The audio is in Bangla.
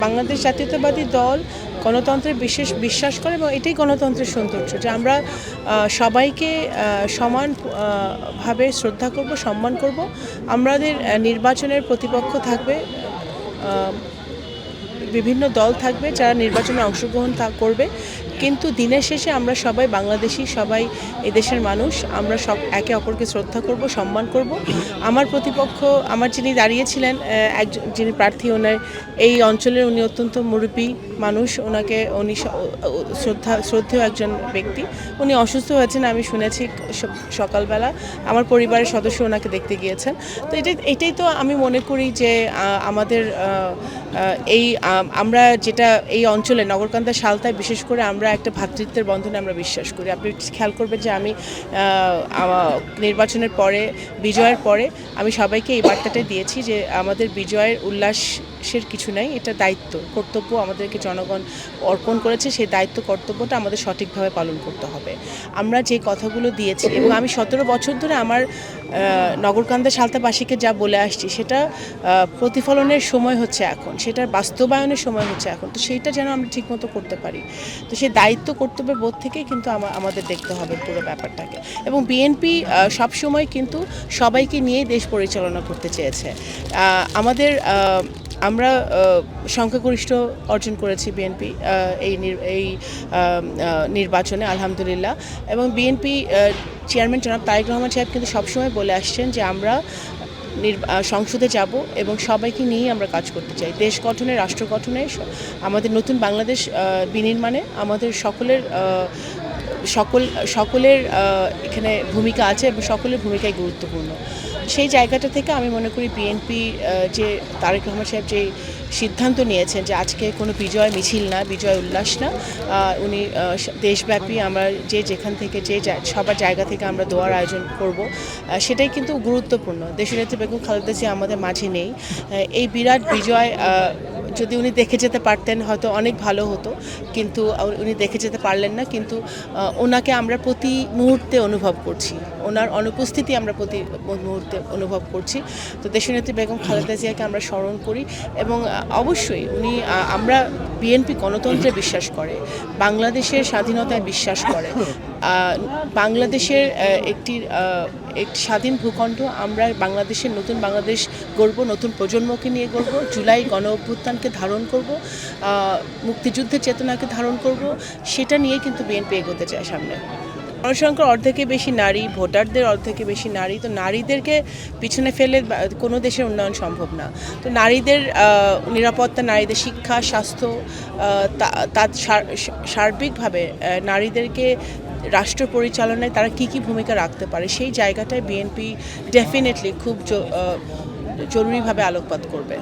বাংলাদেশ জাতীয়তাবাদী দল গণতন্ত্রে বিশ্বাস করে এবং এটাই গণতন্ত্রের সৌন্দর্য যে আমরা সবাইকে সমানভাবে শ্রদ্ধা করব, সম্মান করব। আমাদের নির্বাচনের প্রতিপক্ষ থাকবে, বিভিন্ন দল থাকবে যারা নির্বাচনে অংশগ্রহণ করবে, কিন্তু দিনের শেষে আমরা সবাই বাংলাদেশি, সবাই এই দেশের মানুষ। আমরা সব একে অপরকে শ্রদ্ধা করব, সম্মান করব। আমার প্রতিপক্ষ, আমার যিনি দাঁড়িয়েছিলেন, যিনি প্রার্থী, ওনার এই অঞ্চলের উনি অত্যন্ত মুরব্বী মানুষ, উনি শ্রদ্ধেয় একজন ব্যক্তি। উনি অসুস্থ হয়েছেন, আমি শুনেছি সকালবেলা। আমার পরিবারের সদস্য ওনাকে দেখতে গিয়েছেন। তো এটাই তো আমি মনে করি যে আমাদের আমরা যেটা এই অঞ্চলে নগরকান্দা সালতায় বিশেষ করে আমরা একটা ভ্রাতৃত্বের বন্ধনে আমরা বিশ্বাস করি। আপনি খেয়াল করবেন যে আমি নির্বাচনের পরে, বিজয়ের পরে আমি সবাইকে এই বার্তাটাই দিয়েছি যে আমাদের বিজয়ের উল্লাসের কিছু নাই, এটা দায়িত্ব, কর্তব্য আমাদেরকে জনগণ অর্পণ করেছে। সেই দায়িত্ব, কর্তব্যটা আমাদের সঠিকভাবে পালন করতে হবে। আমরা যে কথাগুলো দিয়েছি এবং আমি 17 বছর ধরে আমার নগরকান্দা সালতাবাসীকে যা বলে আসছি সেটা প্রতিফলনের সময় হচ্ছে এখন, সেটার বাস্তবায়নের সময় হচ্ছে এখন। তো সেইটা যেন আমরা ঠিকমতো করতে পারি। তো সেই দায়িত্ব, কর্তব্যের বোধ থেকেই কিন্তু আমাদের দেখতে হবে পুরো ব্যাপারটাকে। এবং বিএনপি সবসময় কিন্তু সবাইকে নিয়ে দেশ পরিচালনা করতে চেয়েছে। আমরা সংখ্যাগরিষ্ঠ অর্জন করেছি বিএনপি এই নির্বাচনে, আলহামদুলিল্লাহ। এবং বিএনপি চেয়ারম্যান জনাব তারেক রহমান সাহেব কিন্তু সবসময় বলে আসছেন যে আমরা সংসদে যাব এবং সবাইকে নিয়েই আমরা কাজ করতে চাই। দেশ গঠনে, রাষ্ট্র গঠনে, আমাদের নতুন বাংলাদেশ বিনির্মাণে আমাদের সকলের এখানে ভূমিকা আছে এবং সকলের ভূমিকাই গুরুত্বপূর্ণ। সেই জায়গাটা থেকে আমি মনে করি বিএনপি যে তারেক রহমান সাহেব যে সিদ্ধান্ত নিয়েছেন যে আজকে কোনো বিজয় মিছিল না, বিজয় উল্লাস না, উনি দেশব্যাপী আমরা যেখান থেকে সবার জায়গা থেকে আমরা দোয়ার আয়োজন করব, সেটাই কিন্তু গুরুত্বপূর্ণ। দেশনেত্রী বেগম খালেদা জিয়া আমাদের মাঝে নেই। এই বিরাট বিজয় যদি উনি দেখে যেতে পারতেন হয়তো অনেক ভালো হতো, কিন্তু উনি দেখে যেতে পারলেন না। কিন্তু ওনাকে আমরা প্রতি মুহূর্তে অনুভব করছি, ওনার অনুপস্থিতি আমরা প্রতি মুহূর্তে অনুভব করছি। তো দেশনেত্রী বেগম খালেদা জিয়াকে আমরা স্মরণ করি এবং অবশ্যই আমরা বিএনপি গণতন্ত্রে বিশ্বাস করে, বাংলাদেশের স্বাধীনতায় বিশ্বাস করে। বাংলাদেশের একটি স্বাধীন ভূখণ্ড, আমরা বাংলাদেশের নতুন বাংলাদেশ গড়ব, নতুন প্রজন্মকে নিয়ে গড়ব, জুলাই গণ অভ্যুত্থানকে ধারণ করব, মুক্তিযুদ্ধের চেতনাকে ধারণ করব, সেটা নিয়ে কিন্তু বিএনপি এগোতে চায় সামনে। জনসংখ্যার অর্ধেকের বেশি নারী, ভোটারদের অর্ধেকের বেশি নারী। তো নারীদেরকে পিছনে ফেলে কোনো দেশের উন্নয়ন সম্ভব না। তো নারীদের নিরাপত্তা, নারীদের শিক্ষা, স্বাস্থ্য, তার সার্বিকভাবে নারীদেরকে রাষ্ট্র পরিচালনায় তারা কী ভূমিকা রাখতে পারে, সেই জায়গাটায় বিএনপি ডেফিনেটলি খুব জরুরিভাবে আলোকপাত করবে।